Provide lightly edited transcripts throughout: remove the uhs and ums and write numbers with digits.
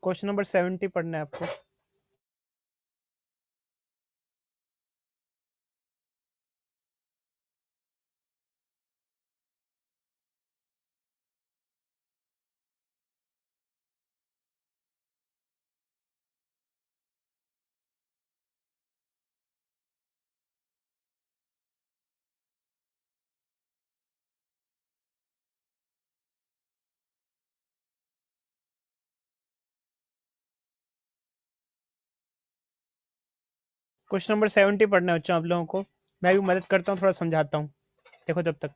Question number 70 पढ़ना है आपको। क्वेश्चन नंबर 70 पढ़ना है बच्चों आप लोगों को। मैं भी मदद करता हूँ, थोड़ा समझाता हूँ, देखो जब तक।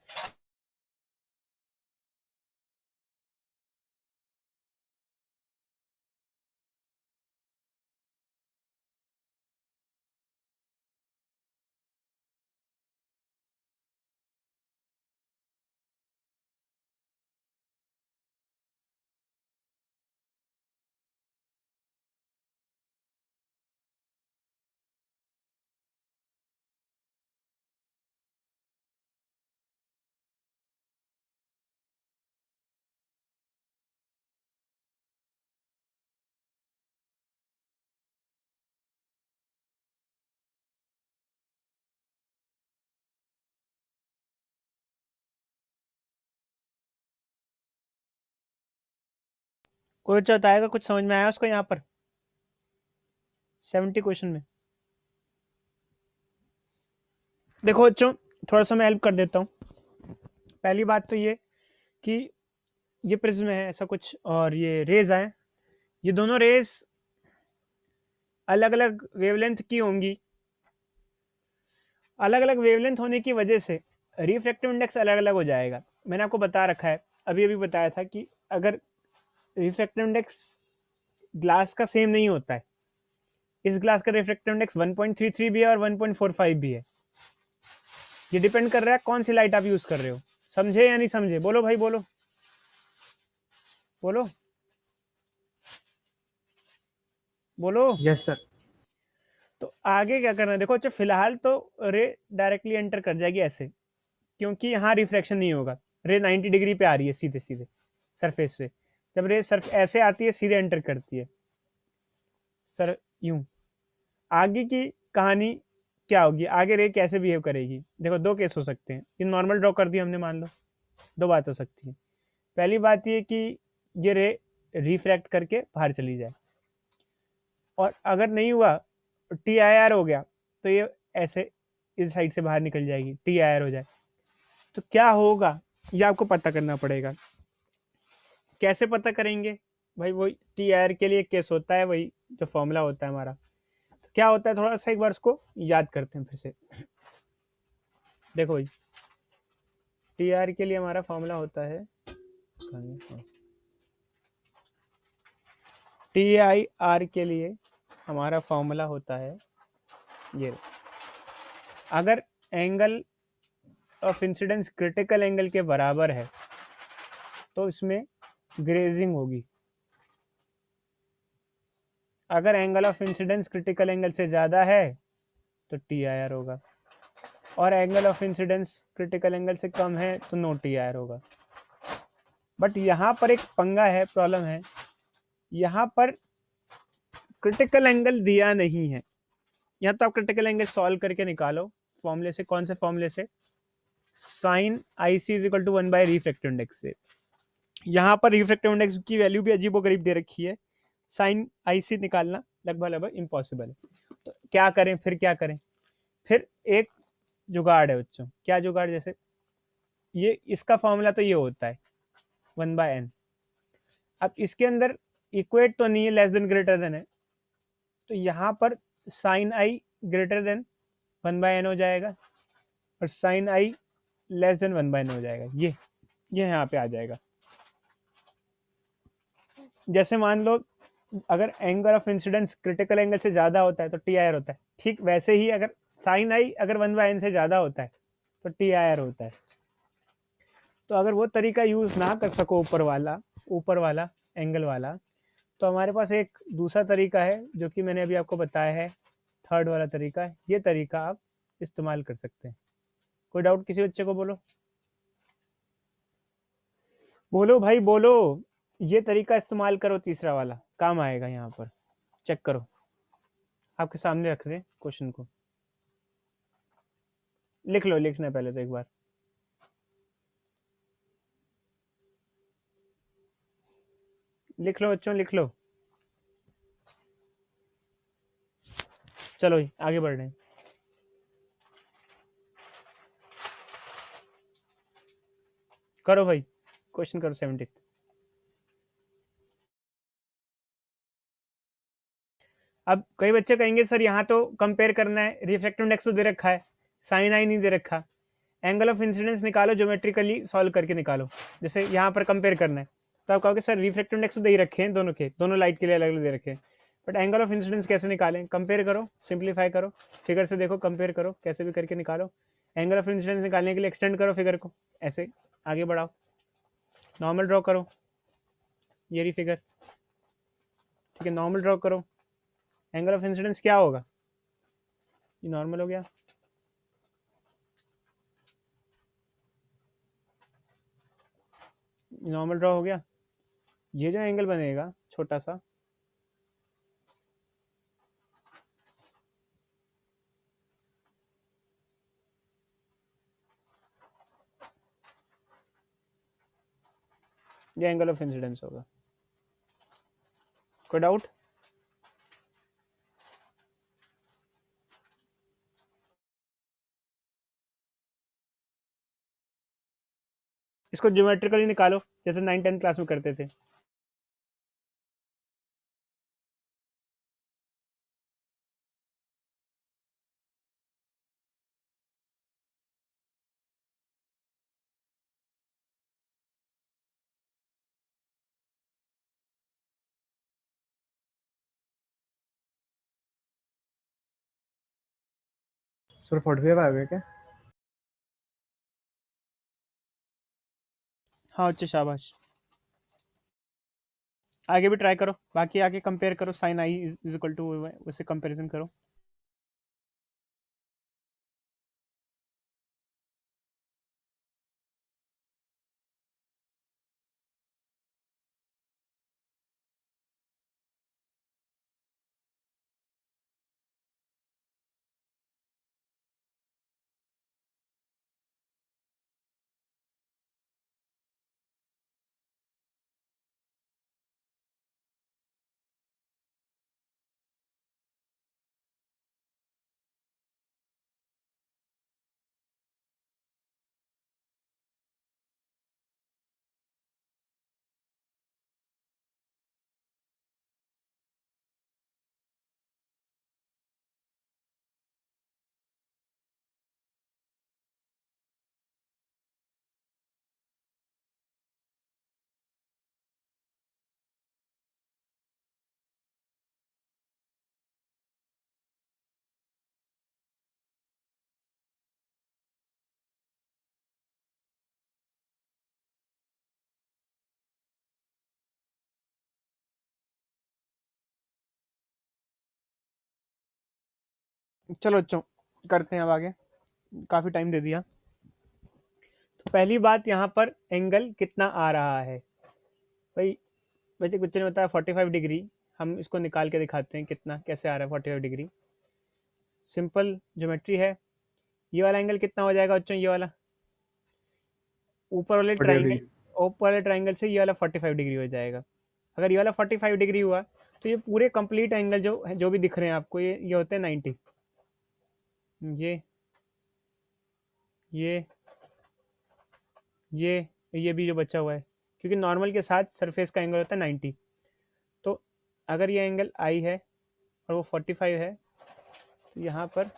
कोई बच्चा बताएगा कुछ समझ में आया उसको यहाँ पर 70 क्वेश्चन में? देखो बच्चों, थोड़ा सा मैं हेल्प कर देता हूँ। पहली बात तो ये कि ये प्रिज्म है ऐसा कुछ, और ये रेज आए, ये दोनों रेज अलग अलग वेवलेंथ की होंगी। अलग अलग वेवलेंथ होने की वजह से रिफ्रैक्टिव इंडेक्स अलग अलग हो जाएगा। मैंने आपको बता रखा है, अभी अभी बताया था कि अगर रिफ्रैक्टिव इंडेक्स ग्लास का सेम नहीं होता है, इस ग्लास का रिफ्रैक्टिव इंडेक्स 1.33 भी है और 1.45 भी है। ये डिपेंड कर रहा है कौन सी लाइट आप यूज कर रहे हो। समझे या नहीं समझे? बोलो भाई, बोलो बोलो बोलो। Yes sir. तो आगे क्या करना है, देखो अच्छा, फिलहाल तो रे डायरेक्टली एंटर कर जाएगी ऐसे, क्योंकि यहाँ रिफ्रैक्शन नहीं होगा। रे 90 डिग्री पे आ रही है सीधे सीधे सरफेस से। जब रे सर्फ ऐसे आती है सीधे एंटर करती है सर, यूं। आगे की कहानी क्या होगी, आगे रे कैसे बिहेव करेगी? देखो दो केस हो सकते हैं, ये नॉर्मल ड्रॉ कर दिया हमने, मान लो दो बात हो सकती है। पहली बात ये कि ये रे रिफ्रैक्ट करके बाहर चली जाए, और अगर नहीं हुआ टी आई आर हो गया तो ये ऐसे इस साइड से बाहर निकल जाएगी, टी आई आर हो जाए। तो क्या होगा ये आपको पता करना पड़ेगा। कैसे पता करेंगे भाई? वही टी आई आर के लिए केस होता है, वही जो फॉर्मूला होता है हमारा। तो क्या होता है, थोड़ा सा एक बार उसको याद करते हैं फिर से। देखो भाई, टी आई आर के लिए हमारा फॉर्मूला होता है, टी आई आर के लिए हमारा फॉर्मूला होता है ये। अगर angle of incidence critical angle के बराबर है तो इसमें ग्रेजिंग होगी। अगर angle of incidence critical angle से ज़्यादा है तो टी आई आर होगा, और angle of incidence critical angle से कम है तो नो टी आई आर होगा। बट यहाँ पर एक पंगा है, प्रॉब्लम है, यहाँ पर क्रिटिकल एंगल दिया नहीं है। यहाँ तो आप क्रिटिकल एंगल सॉल्व करके निकालो फॉर्मूले से। कौन से फॉर्मूले से? Sine i c is equal to 1 by refractive index से। यहाँ पर रिफ्रैक्टिव इंडेक्स की वैल्यू भी अजीबोगरीब दे रखी है, साइन आई सी निकालना लगभग लगभग इम्पॉसिबल है। तो क्या करें फिर, क्या करें फिर? एक जुगाड़ है बच्चों। क्या जुगाड़? जैसे ये इसका फॉर्मूला तो ये होता है 1 बाय एन। अब इसके अंदर इक्वेट तो नहीं है, लेस देन ग्रेटर देन है, तो यहाँ पर साइन आई ग्रेटर देन 1 बाय एन हो जाएगा, और साइन आई लेस देन 1 बाय एन हो जाएगा। ये यहाँ पे आ जाएगा। जैसे मान लो अगर angle of incidence critical angle से ज़्यादा होता है तो टी आई आर होता है, ठीक वैसे ही अगर साइन आई अगर 1 बाय एन से ज़्यादा होता है तो टी आई आर होता है। तो अगर वो तरीका यूज़ ना कर सको ऊपर वाला एंगल वाला, तो हमारे पास एक दूसरा तरीका है जो कि मैंने अभी आपको बताया है, थर्ड वाला तरीका। ये तरीका आप इस्तेमाल कर सकते हैं। कोई डाउट किसी बच्चे को? बोलो बोलो भाई बोलो, ये तरीका इस्तेमाल करो तीसरा वाला। काम आएगा यहाँ पर, चेक करो, आपके सामने रख रहे क्वेश्चन को, लिख लो, लिखना है पहले तो एक बार। लिख लो बच्चों, लिख लो। चलो आगे बढ़ रहे हैं। करो भाई, क्वेश्चन करो 70। अब कई बच्चे कहेंगे सर यहाँ तो कंपेयर करना है, रिफ्रैक्टिव इंडेक्स तो दे रखा है, साइन आई नहीं दे रखा, एंगल ऑफ इंसिडेंस निकालो, ज्योमेट्रिकली सॉल्व करके निकालो, जैसे यहाँ पर कंपेयर करना है। तो आप कहोगे सर रिफ्रैक्टिव इंडेक्स तो दे ही रखे हैं, दोनों के, दोनों लाइट के लिए अलग अलग दे रखे हैं, बट एंगल ऑफ इंसिडेंस कैसे निकालें? कंपेयर करो, सिंप्लीफाई करो, फिगर से देखो, कंपेयर करो, कैसे भी करके निकालो। एंगल ऑफ इंसिडेंस निकालने के लिए एक्सटेंड करो फिगर को, ऐसे आगे बढ़ाओ, नॉर्मल ड्रॉ करो, ये रही फिगर, ठीक है, नॉर्मल ड्रॉ करो, एंगल ऑफ इंसिडेंस क्या होगा? ये नॉर्मल हो गया, नॉर्मल ड्रॉ हो गया, ये जो एंगल बनेगा छोटा सा, ये एंगल ऑफ इंसिडेंस होगा। कोई डाउट? इसको ज्योमेट्रिकली निकालो, जैसे 9th 10th क्लास में करते थे। सर 45 आ गया क्या? हाँ अच्छा, शाबाश, आगे भी ट्राई करो, बाकी आगे कंपेयर करो, sine i is equal to, उससे कंपेरिजन करो। चलो बच्चों, करते हैं अब आगे, काफ़ी टाइम दे दिया। तो पहली बात यहाँ पर एंगल कितना आ रहा है भाई, वैसे बच्चे ने बताया 45 डिग्री, हम इसको निकाल के दिखाते हैं कितना, कैसे आ रहा है 45 डिग्री। सिंपल ज्योमेट्री है, ये वाला एंगल कितना हो जाएगा बच्चों, ये वाला ऊपर वाले 45 ट्राइंगल, डिग्री। ऊपर वाले ट्राइंगल से ये वाला 45 डिग्री हो जाएगा। अगर ये वाला 45 डिग्री हुआ तो ये पूरे कंप्लीट एंगल जो भी दिख रहे हैं आपको, ये होते हैं 90। ये ये ये भी जो बचा हुआ है, क्योंकि नॉर्मल के साथ सरफेस का एंगल होता है 90। तो अगर ये एंगल आई है और वो 45 है, तो यहाँ पर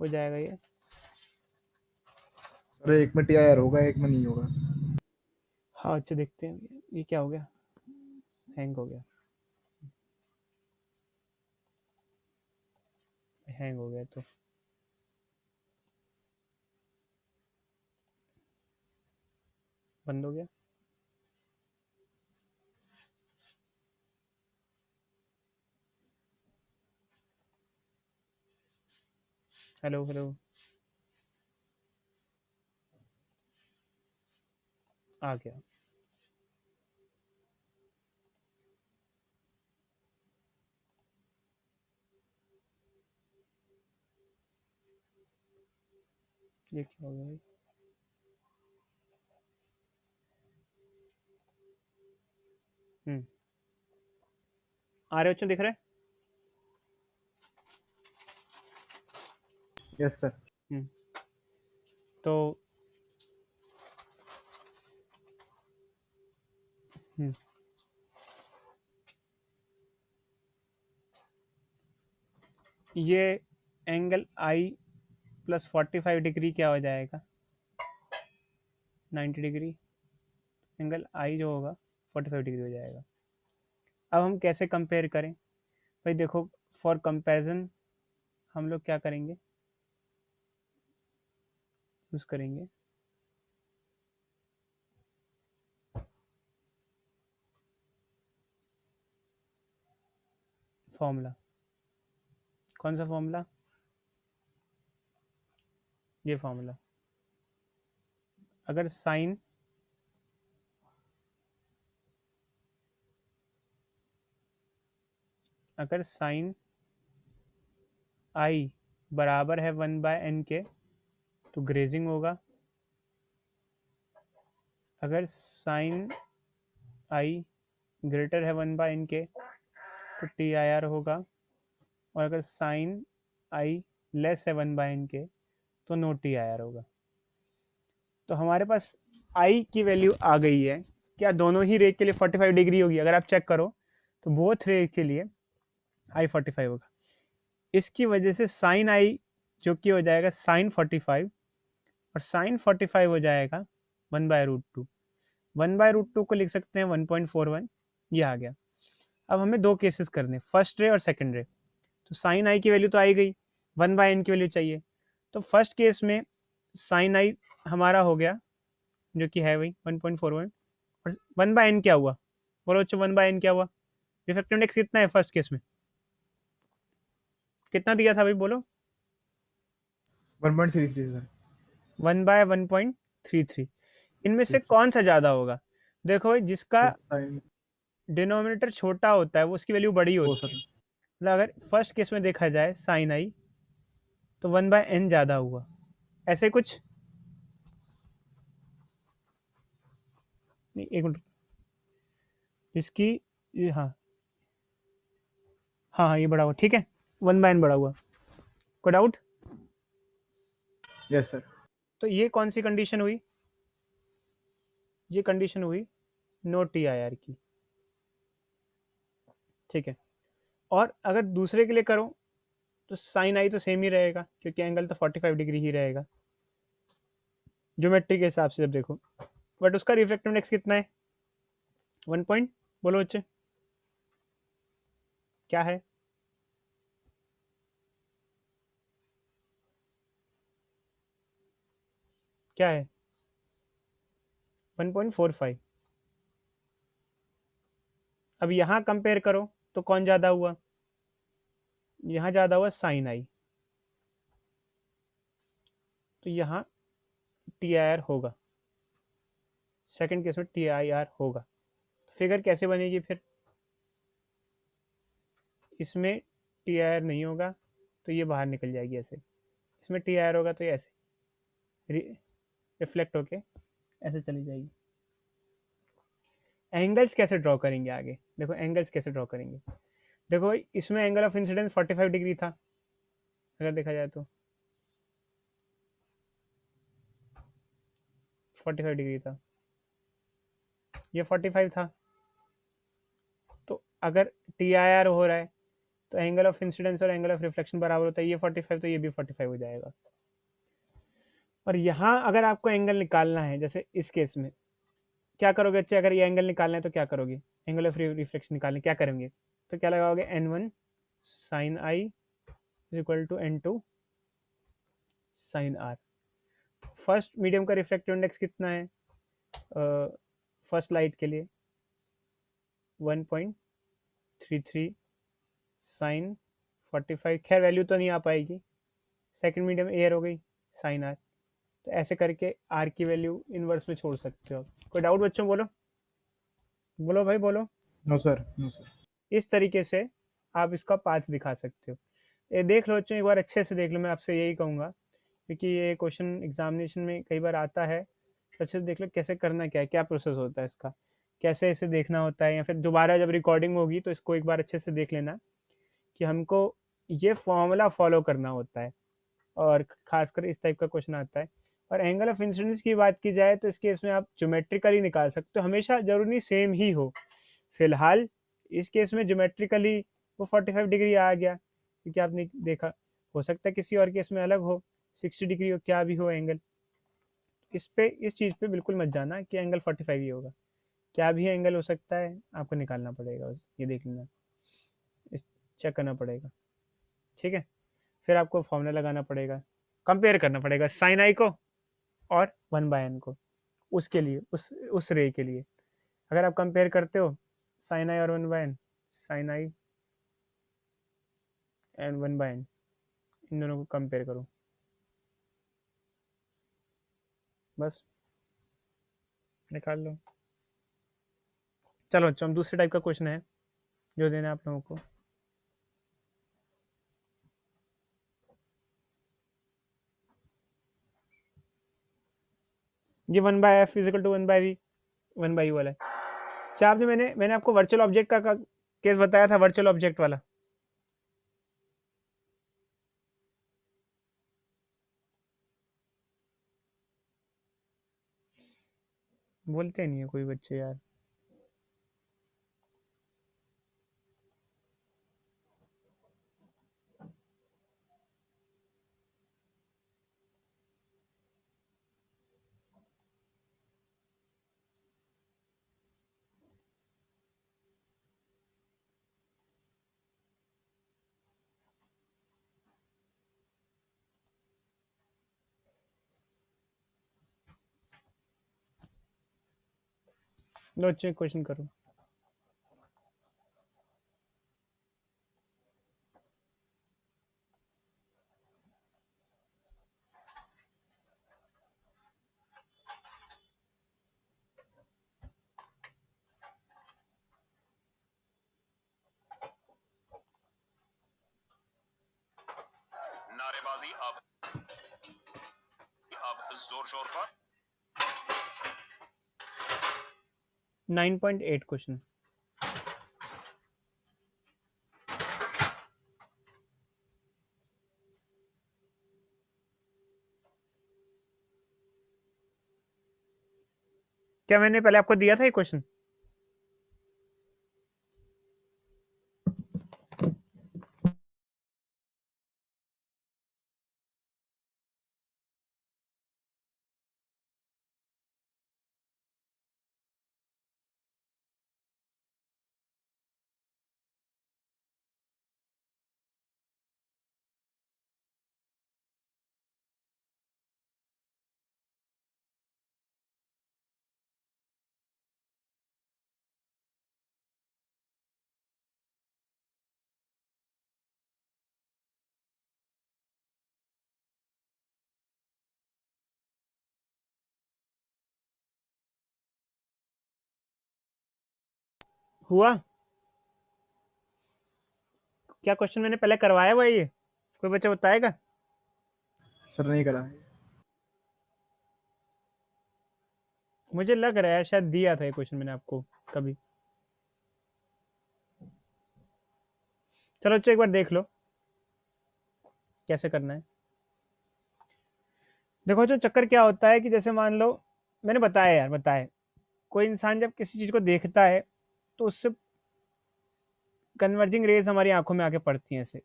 हो जाएगा ये। अरे एक में टीआईआर होगा, एक में नहीं होगा। हाँ अच्छा, देखते हैं ये क्या हो गया, हैंग हो गया, हैंग हो गया तो बंद हो गया। हेलो हेलो, आ गया। ये क्या हो गया भाई? आ रहे बच्चों, दिख रहे? Yes sir. तो ये एंगल आई प्लस 45 डिग्री क्या हो जाएगा? 90 डिग्री। एंगल आई जो होगा 45 डिग्री हो जाएगा। अब हम कैसे कंपेयर करें भाई? देखो, फॉर कंपैरिजन हम लोग क्या करेंगे, यूज करेंगे फॉर्मूला। कौन सा फॉर्मूला? ये फॉर्मूला। अगर साइन अगर साइन आई बराबर है 1/n के तो ग्रेजिंग होगा। अगर साइन आई ग्रेटर है 1/n के तो टी आई आर होगा। और अगर साइन आई लेस है 1/n के तो नो टी आई आर होगा। तो हमारे पास आई की वैल्यू आ गई है। क्या दोनों ही रे के लिए 45 डिग्री होगी? अगर आप चेक करो तो बोथ रे के लिए आई 45 होगा। इसकी वजह से साइन आई जो कि हो जाएगा साइन 45, और साइन 45 हो जाएगा 1/√2। 1/√2 को लिख सकते हैं 1.41। ये आ गया। अब हमें दो केसेस करने, फर्स्ट रे और सेकंड रे। तो साइन आई की वैल्यू तो आई गई, 1/n की वैल्यू चाहिए। तो फर्स्ट केस में साइन आई हमारा हो गया जो कि है वही 1.41, और 1/n क्या हुआ? बोलो बच्चों, 1/n क्या हुआ? रिफ्रैक्टिव इंडेक्स कितना है फर्स्ट केस में? कितना दिया था भाई, बोलो? 1.33 सर। 1/1.33। इनमें से कौन सा ज़्यादा होगा? देखो भाई, जिसका तो साइन डिनोमिनेटर छोटा होता है वो उसकी वैल्यू बड़ी वो होती है। सर। मतलब अगर फर्स्ट केस में देखा जाए साइन आई तो 1/n ज़्यादा हुआ, ऐसे कुछ नहीं। एक मिनट, इसकी हाँ हाँ हाँ, ये बड़ा हुआ, ठीक है, 1/n बड़ा हुआ। कोई डाउट? Yes sir. तो ये कौन सी कंडीशन हुई? ये कंडीशन हुई नो टी आई आर की, ठीक है। और अगर दूसरे के लिए करो तो साइन आई तो सेम ही रहेगा क्योंकि एंगल तो 45 डिग्री ही रहेगा ज्योमेट्री के हिसाब से जब देखो। बट उसका रिफ्लेक्टिव इंडेक्स कितना है? 1 पॉइंट, बोलो बच्चे क्या है? क्या है? 1.45। अब यहाँ कंपेयर करो तो कौन ज़्यादा हुआ? यहाँ ज़्यादा हुआ साइन आई, तो यहाँ टी आई आर होगा। सेकंड केस में टी आई आर होगा। फिगर कैसे बनेगी फिर? इसमें टी आई आर नहीं होगा तो ये बाहर निकल जाएगी ऐसे। इसमें टी आई आर होगा तो ये ऐसे रिफ्लेक्ट होके ऐसे चली जाएगी। एंगल्स कैसे ड्रॉ करेंगे आगे? देखो एंगल्स कैसे ड्रॉ करेंगे। देखो भाई, इसमें एंगल ऑफ इंसिडेंस 45 डिग्री था अगर देखा जाए तो, 45 डिग्री था, ये 45 था। तो अगर टी आई आर हो रहा है तो एंगल ऑफ इंसिडेंस और एंगल ऑफ रिफ्लेक्शन बराबर होता है, ये 45 तो ये भी 45 हो जाएगा। और यहाँ अगर आपको एंगल निकालना है, जैसे इस केस में क्या करोगे बच्चे? अगर ये एंगल निकालना है तो क्या करोगे? एंगल ऑफ रिफ्लेक्शन निकालने क्या करेंगे? तो क्या लगाओगे? n1 sine i is equal to n2 sine r. First medium का रिफ्लेक्टिव इंडेक्स कितना है फर्स्ट लाइट के लिए? 1.33 साइन 45। खैर वैल्यू तो नहीं आ पाएगी, सेकंड मीडियम एयर हो गई साइन आर। तो ऐसे करके आर की वैल्यू इनवर्स में छोड़ सकते हो। कोई डाउट बच्चों? बोलो बोलो भाई बोलो। No sir, no sir. इस तरीके से आप इसका पाथ दिखा सकते हो। ये देख लो बच्चों, एक बार अच्छे से देख लो, मैं आपसे यही कहूँगा क्योंकि ये क्वेश्चन एग्जामिनेशन में कई बार आता है, तो अच्छे से देख लो कैसे करना, क्या है, क्या प्रोसेस होता है इसका, कैसे इसे देखना होता है, या फिर दोबारा जब रिकॉर्डिंग होगी तो इसको एक बार अच्छे से देख लेना कि हमको ये फॉर्मूला फॉलो करना होता है, और खासकर इस टाइप का क्वेश्चन आता है। और एंगल ऑफ इंसिडेंस की बात की जाए तो इस केस में आप ज्योमेट्रिकली निकाल सकते हो, हमेशा जरूरी नहीं सेम ही हो। फिलहाल इस केस में ज्योमेट्रिकली वो 45 डिग्री आ गया, क्योंकि आपने देखा, हो सकता है किसी और केस में अलग हो, 60 डिग्री हो, क्या भी हो एंगल। इस चीज़ पे बिल्कुल मत जाना कि एंगल 45 ही होगा, क्या भी एंगल हो सकता है, आपको निकालना पड़ेगा, ये देख लेना, इस चेक करना पड़ेगा, ठीक है। फिर आपको फॉर्मूला लगाना पड़ेगा, कंपेयर करना पड़ेगा साइन आई को और 1/n को, उसके लिए उस रे के लिए। अगर आप कंपेयर करते हो साइन आई और 1/n, sign I and 1/n, इन दोनों को कंपेयर करो, बस निकाल लो। चलो अच्छा, हम दूसरे टाइप का क्वेश्चन है जो देना है आप लोगों को। ये 1/f is equal to 1/v, 1/u वाला है। क्या आपने, मैंने आपको वर्चुअल ऑब्जेक्ट का केस बताया था, वर्चुअल ऑब्जेक्ट वाला। बोलते नहीं है कोई बच्चे यार। लो अच्छे क्वेश्चन करो। नारेबाजी अब जोर शोर पर। 9.8 क्वेश्चन। क्या मैंने पहले आपको दिया था ये क्वेश्चन? हुआ क्या क्वेश्चन मैंने पहले करवाया हुआ है ये? कोई बच्चा बताएगा? सर नहीं करा है। मुझे लग रहा है शायद दिया था ये क्वेश्चन मैंने आपको कभी। चलो अच्छा, एक बार देख लो कैसे करना है। देखो जो चक्कर क्या होता है कि जैसे मान लो, मैंने बताया यार, बताया, कोई इंसान जब किसी चीज़ को देखता है तो उससे कन्वर्जिंग रेज हमारी आंखों में आके पड़ती हैं ऐसे,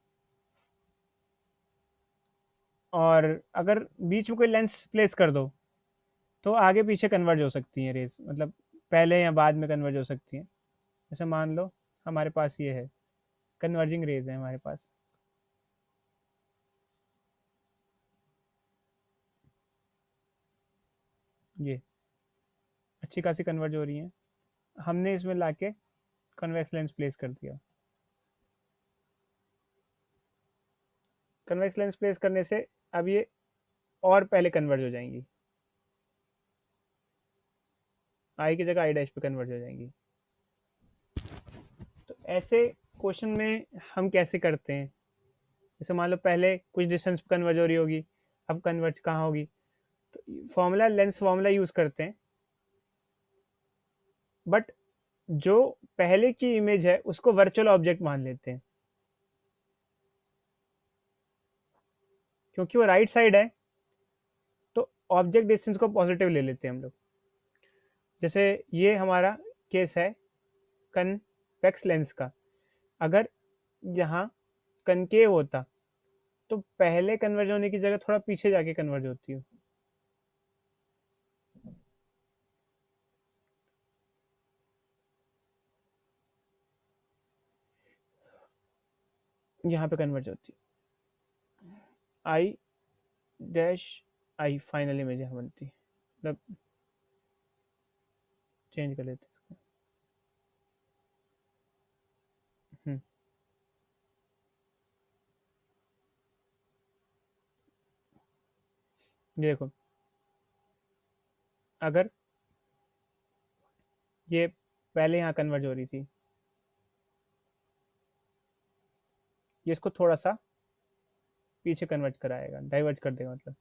और अगर बीच में कोई लेंस प्लेस कर दो तो आगे पीछे कन्वर्ज हो सकती हैं रेज, मतलब पहले या बाद में कन्वर्ज हो सकती हैं। जैसे मान लो हमारे पास ये है, कन्वर्जिंग रेज है हमारे पास, ये अच्छी खासी कन्वर्ज हो रही हैं, हमने इसमें लाके कन्वेक्स लेंस प्लेस कर दिया। कन्वेक्स लेंस प्लेस करने से अब ये और पहले कन्वर्ज हो जाएंगी, आई की जगह आई डैश पे कन्वर्ज हो जाएंगी। तो ऐसे क्वेश्चन में हम कैसे करते हैं, जैसे मान लो पहले कुछ डिस्टेंस पे कन्वर्ज हो रही होगी, अब कन्वर्ज कहाँ होगी, तो फॉर्मूला लेंस फॉर्मूला यूज करते हैं, बट जो पहले की इमेज है उसको वर्चुअल ऑब्जेक्ट मान लेते हैं, क्योंकि वो राइट साइड है तो ऑब्जेक्ट डिस्टेंस को पॉजिटिव ले लेते हैं हम लोग। जैसे ये हमारा केस है कन्वेक्स लेंस का, अगर यहाँ कनकेव होता तो पहले कन्वर्ज होने की जगह थोड़ा पीछे जाके कन्वर्ज होती है। यहाँ पे कन्वर्ज होती है, I dash I final image यहाँ बनती है, मतलब चेंज कर लेते हैं। ये देखो, अगर ये पहले यहाँ कन्वर्ज हो रही थी, ये इसको थोड़ा सा पीछे कन्वर्ज कराएगा, डाइवर्ज कर देगा, मतलब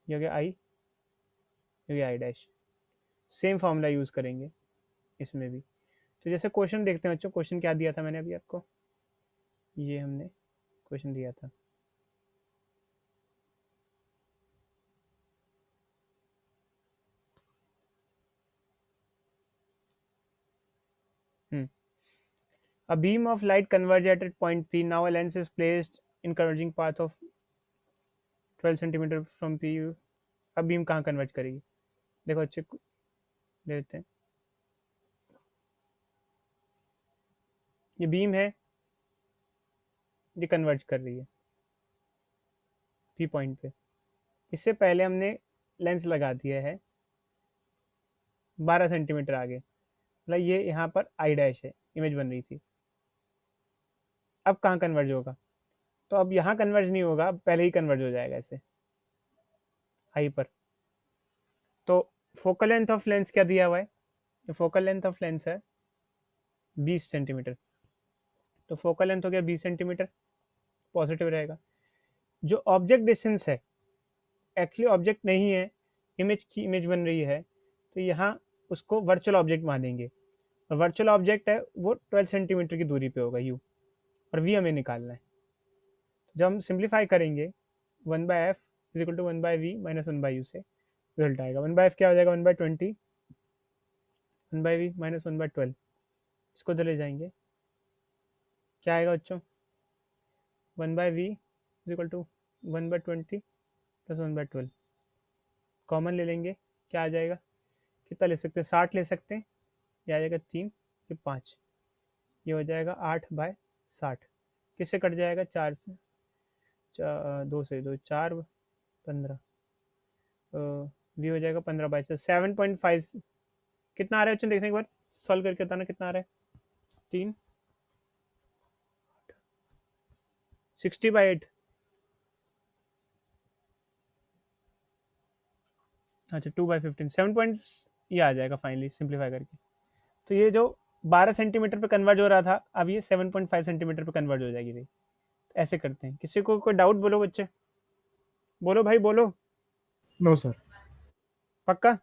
ये हो गया आई, ये हो गया I dash. Same formula use करेंगे इसमें भी। तो जैसे क्वेश्चन देखते हैं बच्चों, क्वेश्चन क्या दिया था मैंने अभी आपको, ये हमने क्वेश्चन दिया था, A beam of light converges at point P. Now a lens is placed in converging path of 12 centimetre from P. अब बीम कहाँ कन्वर्ज करेगी, देखो अच्छे देते हैं, ये बीम है, ये कन्वर्ज कर रही है P पॉइंट पे। इससे पहले हमने लेंस लगा दिया है 12 सेंटीमीटर आगे, मतलब ये यहाँ पर आई डैश है, इमेज बन रही थी। अब कहाँ कन्वर्ज होगा, तो अब यहाँ कन्वर्ज नहीं होगा, अब पहले ही कन्वर्ज हो जाएगा ऐसे आई पर। तो फोकल लेंथ ऑफ लेंस क्या दिया हुआ है, फोकल लेंथ ऑफ लेंस है 20 सेंटीमीटर, तो फोकल लेंथ हो गया 20 सेंटीमीटर, पॉजिटिव रहेगा। जो ऑब्जेक्ट डिस्टेंस है, एक्चुअली ऑब्जेक्ट नहीं है, इमेज की इमेज बन रही है, तो यहाँ उसको वर्चुअल ऑब्जेक्ट मानेंगे, और वर्चुअल ऑब्जेक्ट है वो 12 सेंटीमीटर की दूरी पे होगा यू, और वी हमें निकालना है। जब हम सिंप्लीफाई करेंगे 1/f is equal to 1/v minus 1/u से रिजल्ट आएगा। 1/f क्या हो जाएगा, 1/20, 1/v माइनस 1/12, इसको इधर ले जाएंगे, क्या आएगा बच्चों, 1/v is equal to 1/20 plus 1/12, common ले लेंगे, क्या आ जाएगा, कितना ले सकते हैं, 60 ले सकते हैं, ये आ जाएगा 3, ये 5, ये हो जाएगा 8/60, किससे कट जाएगा, 4 से, 2 से 2 4, 15, वी हो जाएगा 15/6, 7.5, कितना आ रहा है बच्चों, देखने के बाद सॉल्व करके बताना कितना आ रहा है, 3, 60/8, अच्छा 2/15, 7 पॉइंट, ये आ जाएगा फाइनली सिंप्लीफाई करके। तो ये जो 12 सेंटीमीटर पे कन्वर्ज हो रहा था, अब ये 7.5 सेंटीमीटर पे कन्वर्ज हो जाएगी भाई। ऐसे करते हैं, किसी को कोई डाउट बोलो बच्चे, बोलो भाई बोलो, नो सर। पक्का।